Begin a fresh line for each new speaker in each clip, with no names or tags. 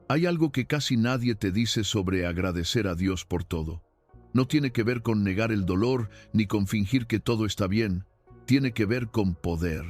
Hay algo que casi nadie te dice sobre agradecer a Dios por todo. No tiene que ver con negar el dolor ni con fingir que todo está bien. Tiene que ver con poder.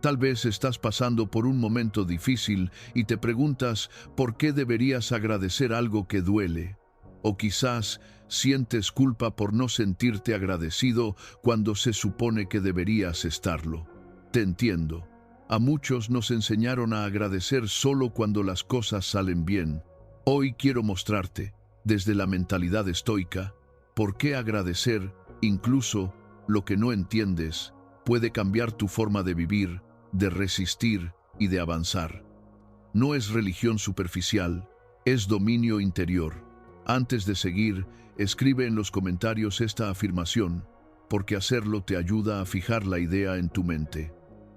Tal vez estás pasando por un momento difícil y te preguntas por qué deberías agradecer algo que duele. O quizás sientes culpa por no sentirte agradecido cuando se supone que deberías estarlo. Te entiendo. A muchos nos enseñaron a agradecer solo cuando las cosas salen bien. Hoy quiero mostrarte, desde la mentalidad estoica, por qué agradecer, incluso lo que no entiendes, puede cambiar tu forma de vivir, de resistir y de avanzar. No es religión superficial, es dominio interior. Antes de seguir, escribe en los comentarios esta afirmación, porque hacerlo te ayuda a fijar la idea en tu mente.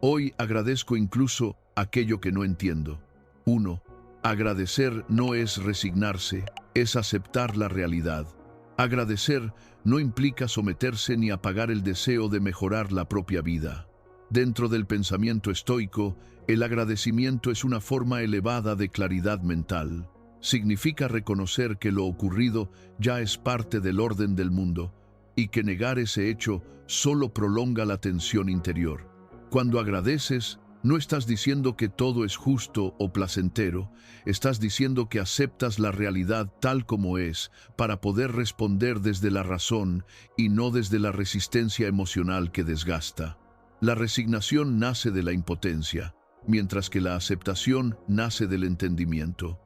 Hoy agradezco incluso aquello que no entiendo. 1. Agradecer no es resignarse, es aceptar la realidad. Agradecer no implica someterse ni apagar el deseo de mejorar la propia vida. Dentro del pensamiento estoico, el agradecimiento es una forma elevada de claridad mental. Significa reconocer que lo ocurrido ya es parte del orden del mundo y que negar ese hecho solo prolonga la tensión interior. Cuando agradeces, no estás diciendo que todo es justo o placentero, estás diciendo que aceptas la realidad tal como es para poder responder desde la razón y no desde la resistencia emocional que desgasta. La resignación nace de la impotencia, mientras que la aceptación nace del entendimiento.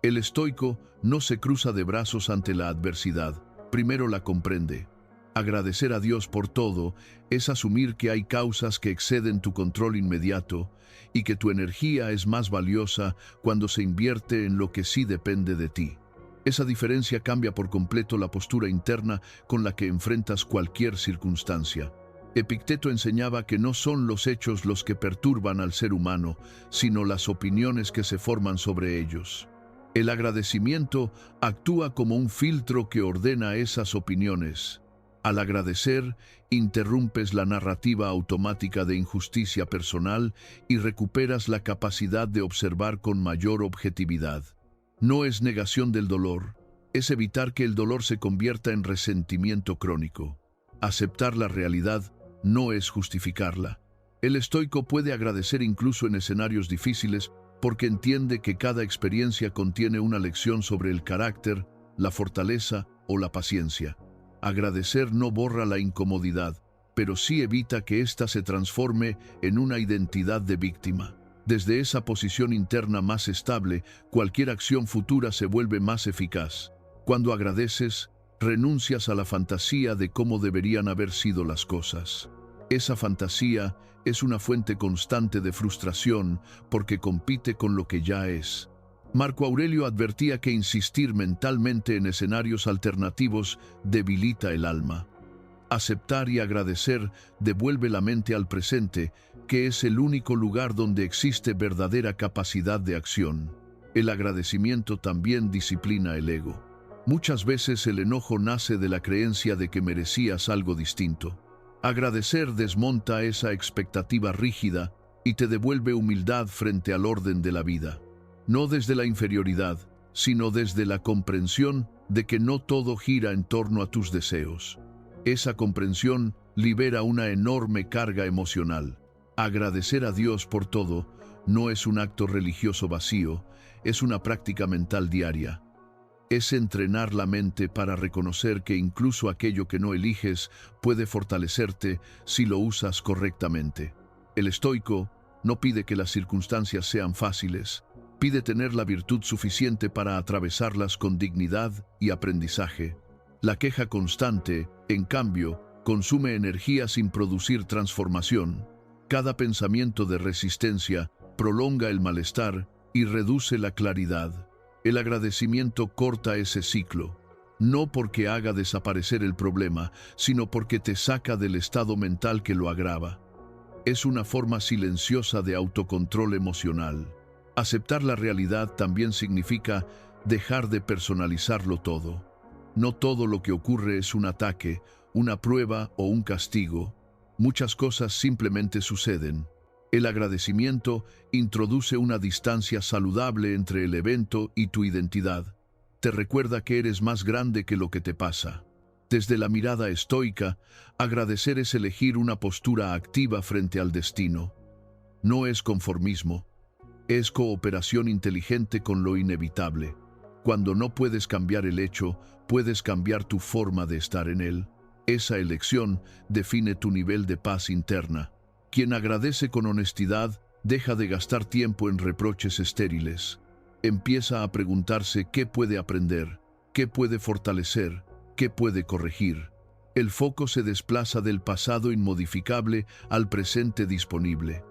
El estoico no se cruza de brazos ante la adversidad, primero la comprende. Agradecer a Dios por todo es asumir que hay causas que exceden tu control inmediato y que tu energía es más valiosa cuando se invierte en lo que sí depende de ti. Esa diferencia cambia por completo la postura interna con la que enfrentas cualquier circunstancia. Epicteto enseñaba que no son los hechos los que perturban al ser humano, sino las opiniones que se forman sobre ellos. El agradecimiento actúa como un filtro que ordena esas opiniones. Al agradecer, interrumpes la narrativa automática de injusticia personal y recuperas la capacidad de observar con mayor objetividad. No es negación del dolor, es evitar que el dolor se convierta en resentimiento crónico. Aceptar la realidad no es justificarla. El estoico puede agradecer incluso en escenarios difíciles porque entiende que cada experiencia contiene una lección sobre el carácter, la fortaleza o la paciencia. Agradecer no borra la incomodidad, pero sí evita que ésta se transforme en una identidad de víctima. Desde esa posición interna más estable, cualquier acción futura se vuelve más eficaz. Cuando agradeces, renuncias a la fantasía de cómo deberían haber sido las cosas. Esa fantasía es una fuente constante de frustración porque compite con lo que ya es. Marco Aurelio advertía que insistir mentalmente en escenarios alternativos debilita el alma. Aceptar y agradecer devuelve la mente al presente, que es el único lugar donde existe verdadera capacidad de acción. El agradecimiento también disciplina el ego. Muchas veces el enojo nace de la creencia de que merecías algo distinto. Agradecer desmonta esa expectativa rígida y te devuelve humildad frente al orden de la vida. No desde la inferioridad, sino desde la comprensión de que no todo gira en torno a tus deseos. Esa comprensión libera una enorme carga emocional. Agradecer a Dios por todo no es un acto religioso vacío, es una práctica mental diaria. Es entrenar la mente para reconocer que incluso aquello que no eliges puede fortalecerte si lo usas correctamente. El estoico no pide que las circunstancias sean fáciles, pide tener la virtud suficiente para atravesarlas con dignidad y aprendizaje. La queja constante, en cambio, consume energía sin producir transformación. Cada pensamiento de resistencia prolonga el malestar y reduce la claridad. El agradecimiento corta ese ciclo, no porque haga desaparecer el problema, sino porque te saca del estado mental que lo agrava. Es una forma silenciosa de autocontrol emocional. Aceptar la realidad también significa dejar de personalizarlo todo. No todo lo que ocurre es un ataque, una prueba o un castigo. Muchas cosas simplemente suceden. El agradecimiento introduce una distancia saludable entre el evento y tu identidad. Te recuerda que eres más grande que lo que te pasa. Desde la mirada estoica, agradecer es elegir una postura activa frente al destino. No es conformismo, es cooperación inteligente con lo inevitable. Cuando no puedes cambiar el hecho, puedes cambiar tu forma de estar en él. Esa elección define tu nivel de paz interna. Quien agradece con honestidad deja de gastar tiempo en reproches estériles. Empieza a preguntarse qué puede aprender, qué puede fortalecer, qué puede corregir. El foco se desplaza del pasado inmodificable al presente disponible.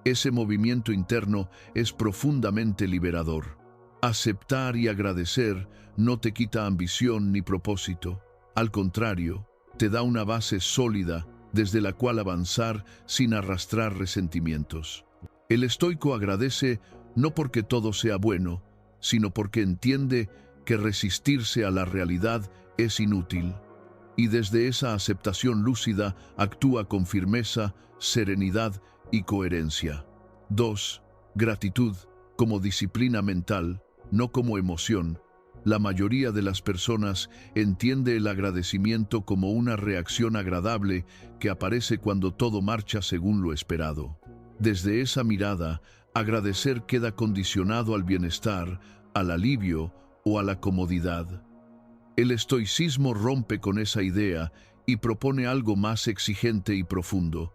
Ese movimiento interno es profundamente liberador. Aceptar y agradecer no te quita ambición ni propósito. Al contrario, te da una base sólida desde la cual avanzar sin arrastrar resentimientos. El estoico agradece no porque todo sea bueno, sino porque entiende que resistirse a la realidad es inútil. Y desde esa aceptación lúcida actúa con firmeza, serenidad y coherencia. 2. Gratitud como disciplina mental, no como emoción. La mayoría de las personas entiende el agradecimiento como una reacción agradable que aparece cuando todo marcha según lo esperado. Desde esa mirada, agradecer queda condicionado al bienestar, al alivio o a la comodidad. El estoicismo rompe con esa idea y propone algo más exigente y profundo: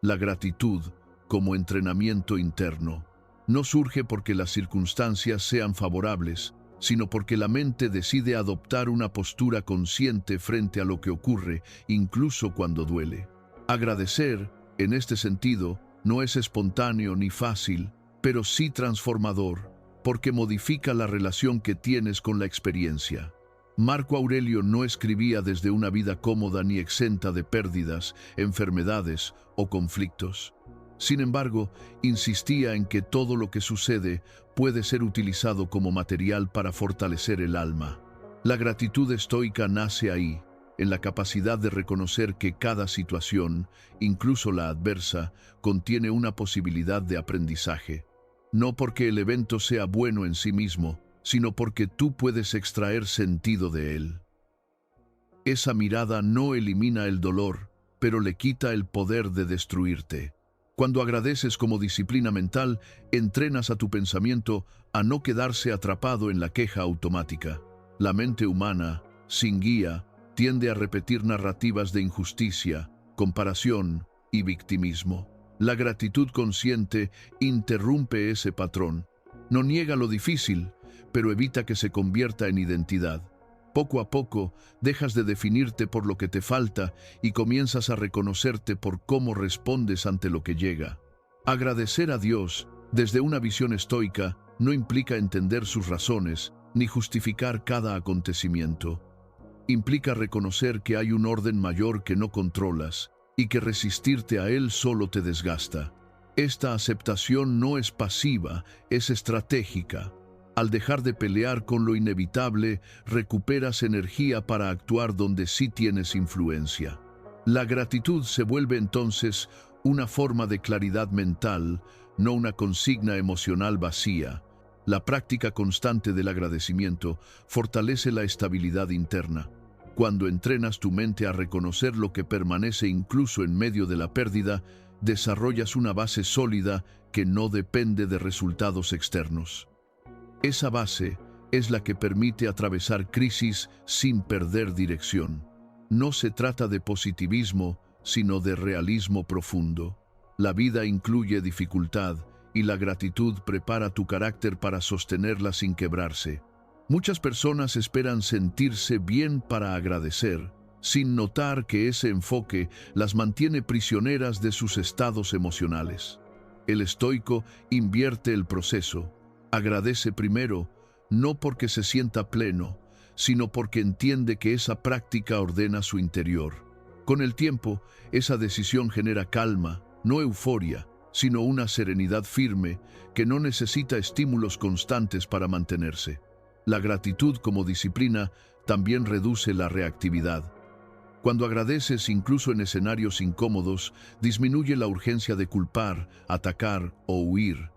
la gratitud como entrenamiento interno. No surge porque las circunstancias sean favorables, sino porque la mente decide adoptar una postura consciente frente a lo que ocurre, incluso cuando duele. Agradecer, en este sentido, no es espontáneo ni fácil, pero sí transformador, porque modifica la relación que tienes con la experiencia. Marco Aurelio no escribía desde una vida cómoda ni exenta de pérdidas, enfermedades o conflictos. Sin embargo, insistía en que todo lo que sucede puede ser utilizado como material para fortalecer el alma. La gratitud estoica nace ahí, en la capacidad de reconocer que cada situación, incluso la adversa, contiene una posibilidad de aprendizaje. No porque el evento sea bueno en sí mismo, sino porque tú puedes extraer sentido de él. Esa mirada no elimina el dolor, pero le quita el poder de destruirte. Cuando agradeces como disciplina mental, entrenas a tu pensamiento a no quedarse atrapado en la queja automática. La mente humana, sin guía, tiende a repetir narrativas de injusticia, comparación y victimismo. La gratitud consciente interrumpe ese patrón. No niega lo difícil, pero evita que se convierta en identidad. Poco a poco, dejas de definirte por lo que te falta y comienzas a reconocerte por cómo respondes ante lo que llega. Agradecer a Dios, desde una visión estoica, no implica entender sus razones, ni justificar cada acontecimiento. Implica reconocer que hay un orden mayor que no controlas, y que resistirte a él solo te desgasta. Esta aceptación no es pasiva, es estratégica. Al dejar de pelear con lo inevitable, recuperas energía para actuar donde sí tienes influencia. La gratitud se vuelve entonces una forma de claridad mental, no una consigna emocional vacía. La práctica constante del agradecimiento fortalece la estabilidad interna. Cuando entrenas tu mente a reconocer lo que permanece incluso en medio de la pérdida, desarrollas una base sólida que no depende de resultados externos. Esa base es la que permite atravesar crisis sin perder dirección. No se trata de positivismo, sino de realismo profundo. La vida incluye dificultad y la gratitud prepara tu carácter para sostenerla sin quebrarse. Muchas personas esperan sentirse bien para agradecer, sin notar que ese enfoque las mantiene prisioneras de sus estados emocionales. El estoico invierte el proceso. Agradece primero, no porque se sienta pleno, sino porque entiende que esa práctica ordena su interior. Con el tiempo, esa decisión genera calma, no euforia, sino una serenidad firme que no necesita estímulos constantes para mantenerse. La gratitud como disciplina también reduce la reactividad. Cuando agradeces incluso en escenarios incómodos, disminuye la urgencia de culpar, atacar o huir.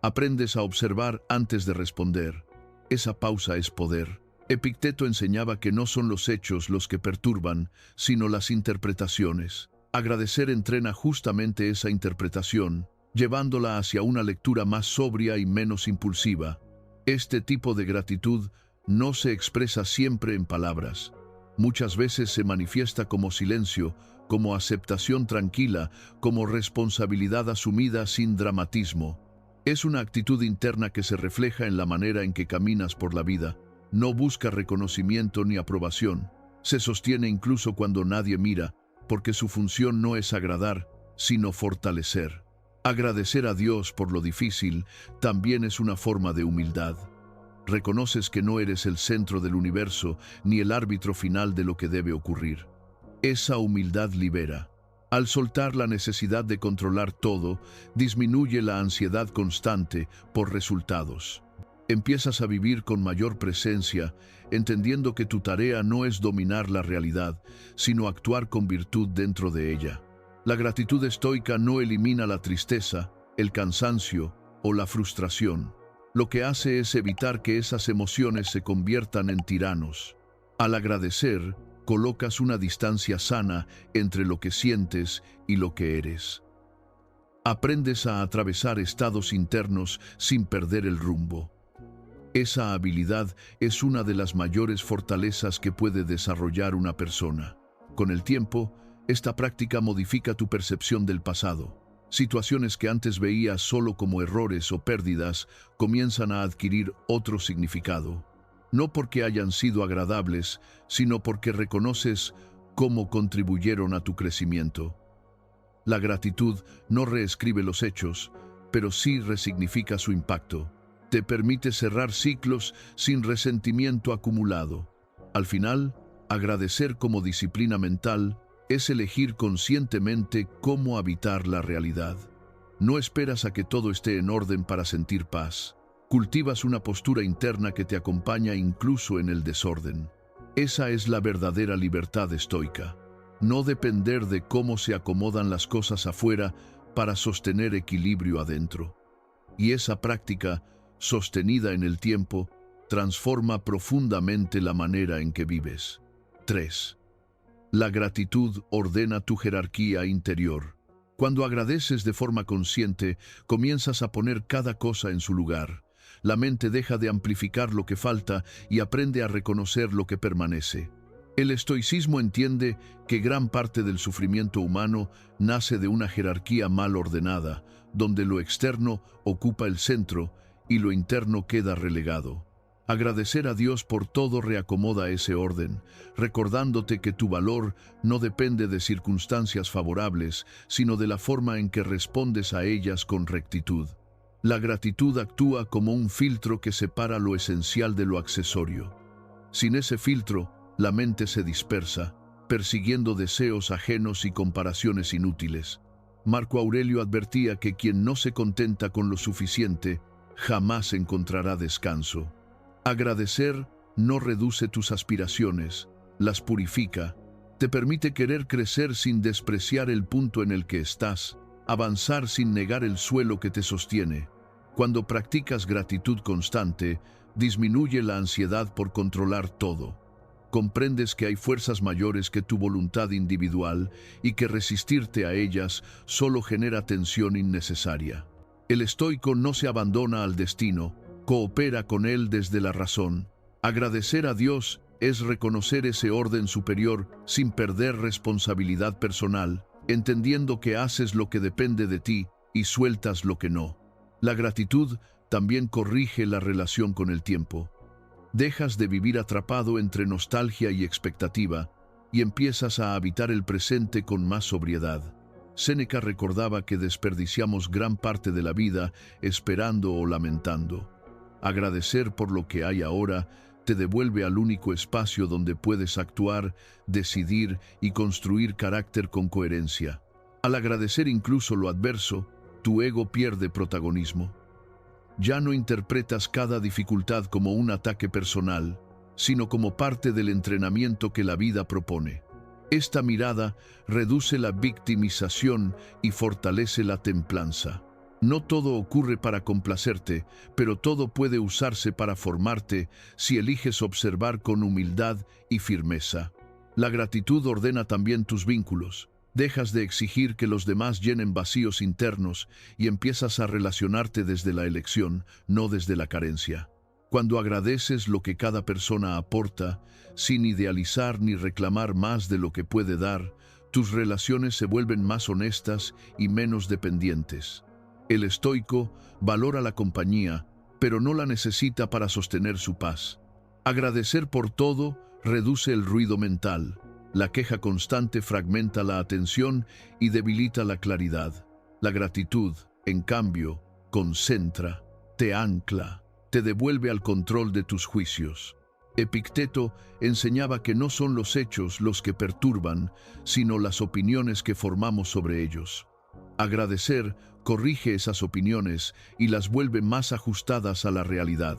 Aprendes a observar antes de responder. Esa pausa es poder. Epicteto enseñaba que no son los hechos los que perturban, sino las interpretaciones. Agradecer entrena justamente esa interpretación, llevándola hacia una lectura más sobria y menos impulsiva. Este tipo de gratitud no se expresa siempre en palabras. Muchas veces se manifiesta como silencio, como aceptación tranquila, como responsabilidad asumida sin dramatismo. Es una actitud interna que se refleja en la manera en que caminas por la vida. No busca reconocimiento ni aprobación. Se sostiene incluso cuando nadie mira, porque su función no es agradar, sino fortalecer. Agradecer a Dios por lo difícil también es una forma de humildad. Reconoces que no eres el centro del universo ni el árbitro final de lo que debe ocurrir. Esa humildad libera. Al soltar la necesidad de controlar todo, disminuye la ansiedad constante por resultados. Empiezas a vivir con mayor presencia, entendiendo que tu tarea no es dominar la realidad, sino actuar con virtud dentro de ella. La gratitud estoica no elimina la tristeza, el cansancio o la frustración. Lo que hace es evitar que esas emociones se conviertan en tiranos. Al agradecer, colocas una distancia sana entre lo que sientes y lo que eres. Aprendes a atravesar estados internos sin perder el rumbo. Esa habilidad es una de las mayores fortalezas que puede desarrollar una persona. Con el tiempo, esta práctica modifica tu percepción del pasado. Situaciones que antes veías solo como errores o pérdidas comienzan a adquirir otro significado. No porque hayan sido agradables, sino porque reconoces cómo contribuyeron a tu crecimiento. La gratitud no reescribe los hechos, pero sí resignifica su impacto. Te permite cerrar ciclos sin resentimiento acumulado. Al final, agradecer como disciplina mental es elegir conscientemente cómo habitar la realidad. No esperas a que todo esté en orden para sentir paz. Cultivas una postura interna que te acompaña incluso en el desorden. Esa es la verdadera libertad estoica. No depender de cómo se acomodan las cosas afuera para sostener equilibrio adentro. Y esa práctica, sostenida en el tiempo, transforma profundamente la manera en que vives. 3. La gratitud ordena tu jerarquía interior. Cuando agradeces de forma consciente, comienzas a poner cada cosa en su lugar. La mente deja de amplificar lo que falta y aprende a reconocer lo que permanece. El estoicismo entiende que gran parte del sufrimiento humano nace de una jerarquía mal ordenada, donde lo externo ocupa el centro y lo interno queda relegado. Agradecer a Dios por todo reacomoda ese orden, recordándote que tu valor no depende de circunstancias favorables, sino de la forma en que respondes a ellas con rectitud. La gratitud actúa como un filtro que separa lo esencial de lo accesorio. Sin ese filtro, la mente se dispersa, persiguiendo deseos ajenos y comparaciones inútiles. Marco Aurelio advertía que quien no se contenta con lo suficiente, jamás encontrará descanso. Agradecer no reduce tus aspiraciones, las purifica, te permite querer crecer sin despreciar el punto en el que estás, avanzar sin negar el suelo que te sostiene. Cuando practicas gratitud constante, disminuye la ansiedad por controlar todo. Comprendes que hay fuerzas mayores que tu voluntad individual y que resistirte a ellas solo genera tensión innecesaria. El estoico no se abandona al destino, coopera con él desde la razón. Agradecer a Dios es reconocer ese orden superior sin perder responsabilidad personal, entendiendo que haces lo que depende de ti y sueltas lo que no. La gratitud también corrige la relación con el tiempo. Dejas de vivir atrapado entre nostalgia y expectativa y empiezas a habitar el presente con más sobriedad. Séneca recordaba que desperdiciamos gran parte de la vida esperando o lamentando. Agradecer por lo que hay ahora te devuelve al único espacio donde puedes actuar, decidir y construir carácter con coherencia. Al agradecer incluso lo adverso, tu ego pierde protagonismo. Ya no interpretas cada dificultad como un ataque personal, sino como parte del entrenamiento que la vida propone. Esta mirada reduce la victimización y fortalece la templanza. No todo ocurre para complacerte, pero todo puede usarse para formarte si eliges observar con humildad y firmeza. La gratitud ordena también tus vínculos. Dejas de exigir que los demás llenen vacíos internos y empiezas a relacionarte desde la elección, no desde la carencia. Cuando agradeces lo que cada persona aporta, sin idealizar ni reclamar más de lo que puede dar, tus relaciones se vuelven más honestas y menos dependientes. El estoico valora la compañía, pero no la necesita para sostener su paz. Agradecer por todo reduce el ruido mental. La queja constante fragmenta la atención y debilita la claridad. La gratitud, en cambio, concentra, te ancla, te devuelve al control de tus juicios. Epicteto enseñaba que no son los hechos los que perturban, sino las opiniones que formamos sobre ellos. Agradecer corrige esas opiniones y las vuelve más ajustadas a la realidad.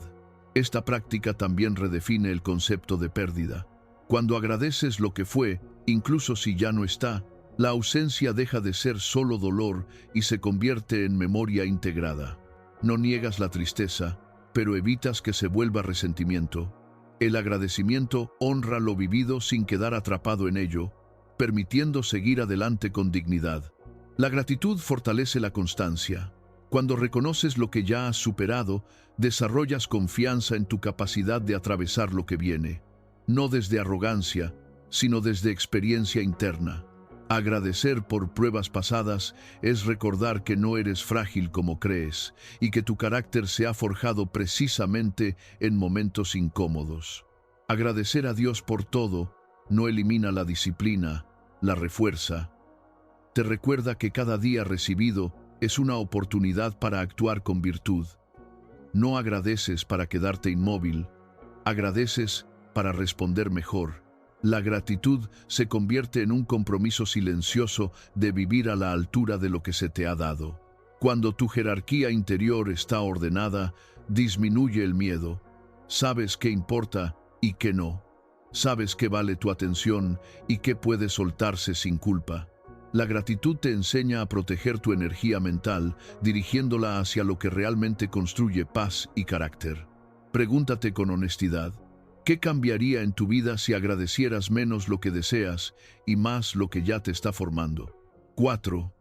Esta práctica también redefine el concepto de pérdida. Cuando agradeces lo que fue, incluso si ya no está, la ausencia deja de ser solo dolor y se convierte en memoria integrada. No niegas la tristeza, pero evitas que se vuelva resentimiento. El agradecimiento honra lo vivido sin quedar atrapado en ello, permitiendo seguir adelante con dignidad. La gratitud fortalece la constancia. Cuando reconoces lo que ya has superado, desarrollas confianza en tu capacidad de atravesar lo que viene. No desde arrogancia, sino desde experiencia interna. Agradecer por pruebas pasadas es recordar que no eres frágil como crees y que tu carácter se ha forjado precisamente en momentos incómodos. Agradecer a Dios por todo no elimina la disciplina, la refuerza. Te recuerda que cada día recibido es una oportunidad para actuar con virtud. No agradeces para quedarte inmóvil, agradeces para responder mejor. La gratitud se convierte en un compromiso silencioso de vivir a la altura de lo que se te ha dado. Cuando tu jerarquía interior está ordenada, disminuye el miedo. Sabes qué importa y qué no. Sabes qué vale tu atención y qué puede soltarse sin culpa. La gratitud te enseña a proteger tu energía mental, dirigiéndola hacia lo que realmente construye paz y carácter. Pregúntate con honestidad, ¿qué cambiaría en tu vida si agradecieras menos lo que deseas y más lo que ya te está formando? 4.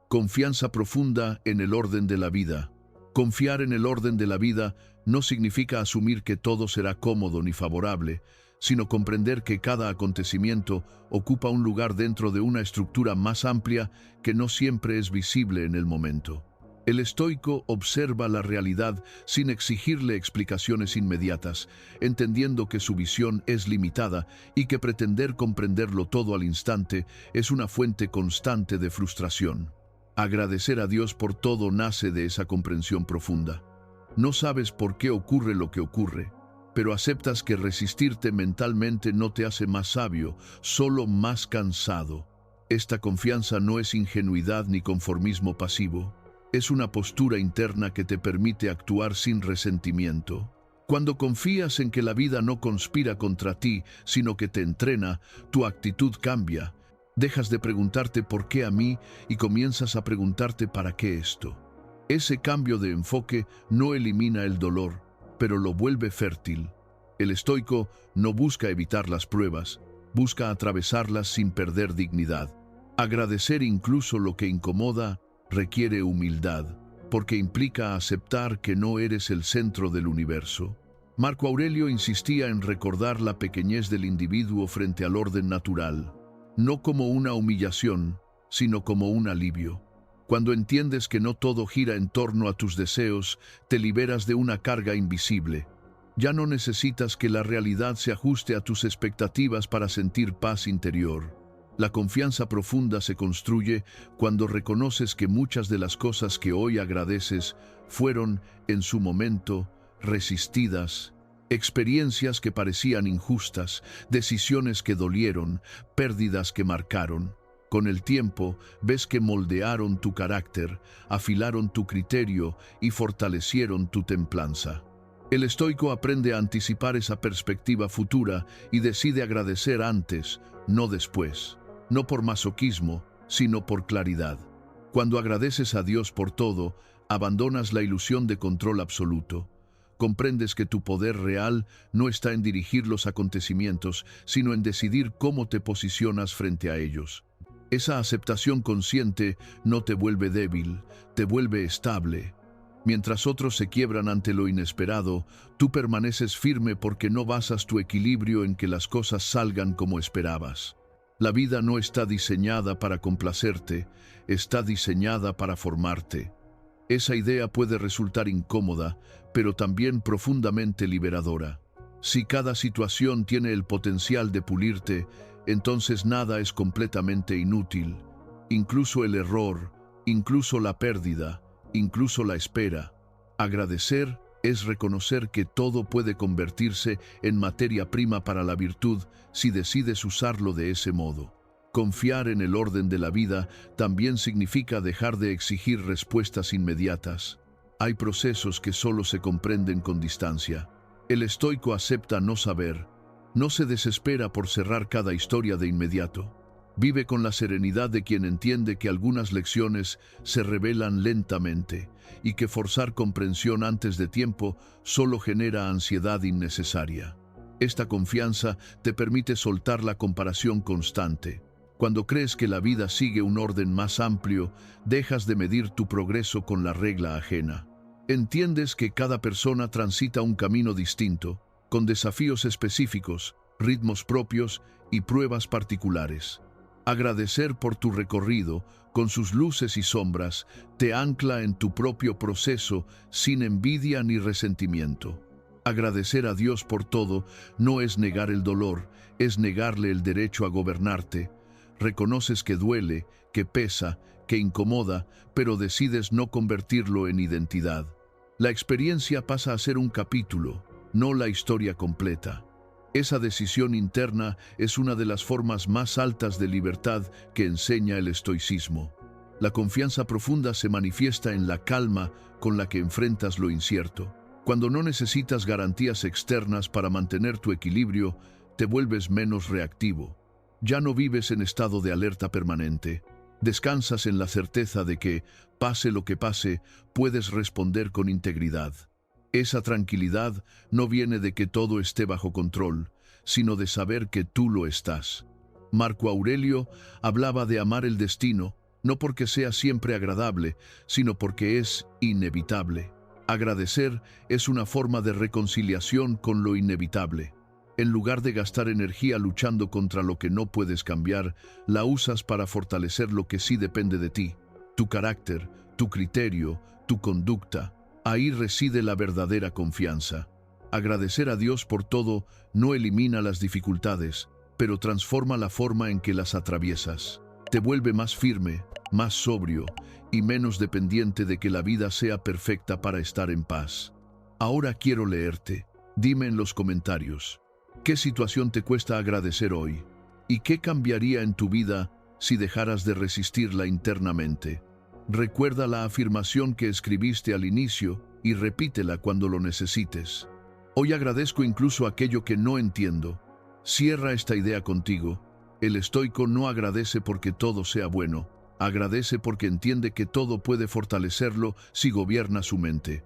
Confianza profunda en el orden de la vida. Confiar en el orden de la vida no significa asumir que todo será cómodo ni favorable, sino comprender que cada acontecimiento ocupa un lugar dentro de una estructura más amplia que no siempre es visible en el momento. El estoico observa la realidad sin exigirle explicaciones inmediatas, entendiendo que su visión es limitada y que pretender comprenderlo todo al instante es una fuente constante de frustración. Agradecer a Dios por todo nace de esa comprensión profunda. No sabes por qué ocurre lo que ocurre, pero aceptas que resistirte mentalmente no te hace más sabio, solo más cansado. Esta confianza no es ingenuidad ni conformismo pasivo. Es una postura interna que te permite actuar sin resentimiento. Cuando confías en que la vida no conspira contra ti, sino que te entrena, tu actitud cambia. Dejas de preguntarte ¿por qué a mí? Y comienzas a preguntarte ¿para qué esto? Ese cambio de enfoque no elimina el dolor, pero lo vuelve fértil. El estoico no busca evitar las pruebas, busca atravesarlas sin perder dignidad. Agradecer incluso lo que incomoda requiere humildad, porque implica aceptar que no eres el centro del universo. Marco Aurelio insistía en recordar la pequeñez del individuo frente al orden natural, no como una humillación, sino como un alivio. Cuando entiendes que no todo gira en torno a tus deseos, te liberas de una carga invisible. Ya no necesitas que la realidad se ajuste a tus expectativas para sentir paz interior. La confianza profunda se construye cuando reconoces que muchas de las cosas que hoy agradeces fueron, en su momento, resistidas. Experiencias que parecían injustas, decisiones que dolieron, pérdidas que marcaron. Con el tiempo, ves que moldearon tu carácter, afilaron tu criterio y fortalecieron tu templanza. El estoico aprende a anticipar esa perspectiva futura y decide agradecer antes, no después. No por masoquismo, sino por claridad. Cuando agradeces a Dios por todo, abandonas la ilusión de control absoluto. Comprendes que tu poder real no está en dirigir los acontecimientos, sino en decidir cómo te posicionas frente a ellos. Esa aceptación consciente no te vuelve débil, te vuelve estable. Mientras otros se quiebran ante lo inesperado, tú permaneces firme porque no basas tu equilibrio en que las cosas salgan como esperabas. La vida no está diseñada para complacerte, está diseñada para formarte. Esa idea puede resultar incómoda, pero también profundamente liberadora. Si cada situación tiene el potencial de pulirte, entonces nada es completamente inútil. Incluso el error, incluso la pérdida, incluso la espera. Agradecer es reconocer que todo puede convertirse en materia prima para la virtud si decides usarlo de ese modo. Confiar en el orden de la vida también significa dejar de exigir respuestas inmediatas. Hay procesos que solo se comprenden con distancia. El estoico acepta no saber, no se desespera por cerrar cada historia de inmediato. Vive con la serenidad de quien entiende que algunas lecciones se revelan lentamente y que forzar comprensión antes de tiempo solo genera ansiedad innecesaria. Esta confianza te permite soltar la comparación constante. Cuando crees que la vida sigue un orden más amplio, dejas de medir tu progreso con la regla ajena. Entiendes que cada persona transita un camino distinto, con desafíos específicos, ritmos propios y pruebas particulares. Agradecer por tu recorrido, con sus luces y sombras, te ancla en tu propio proceso sin envidia ni resentimiento. Agradecer a Dios por todo no es negar el dolor, es negarle el derecho a gobernarte. Reconoces que duele, que pesa, que incomoda, pero decides no convertirlo en identidad. La experiencia pasa a ser un capítulo, no la historia completa. Esa decisión interna es una de las formas más altas de libertad que enseña el estoicismo. La confianza profunda se manifiesta en la calma con la que enfrentas lo incierto. Cuando no necesitas garantías externas para mantener tu equilibrio, te vuelves menos reactivo. Ya no vives en estado de alerta permanente. Descansas en la certeza de que, pase lo que pase, puedes responder con integridad. Esa tranquilidad no viene de que todo esté bajo control, sino de saber que tú lo estás. Marco Aurelio hablaba de amar el destino, no porque sea siempre agradable, sino porque es inevitable. Agradecer es una forma de reconciliación con lo inevitable. En lugar de gastar energía luchando contra lo que no puedes cambiar, la usas para fortalecer lo que sí depende de ti. Tu carácter, tu criterio, tu conducta. Ahí reside la verdadera confianza. Agradecer a Dios por todo no elimina las dificultades, pero transforma la forma en que las atraviesas. Te vuelve más firme, más sobrio y menos dependiente de que la vida sea perfecta para estar en paz. Ahora quiero leerte. Dime en los comentarios, ¿qué situación te cuesta agradecer hoy? ¿Y qué cambiaría en tu vida si dejaras de resistirla internamente? Recuerda la afirmación que escribiste al inicio y repítela cuando lo necesites. Hoy agradezco incluso aquello que no entiendo. Cierra esta idea contigo. El estoico no agradece porque todo sea bueno. Agradece porque entiende que todo puede fortalecerlo si gobierna su mente.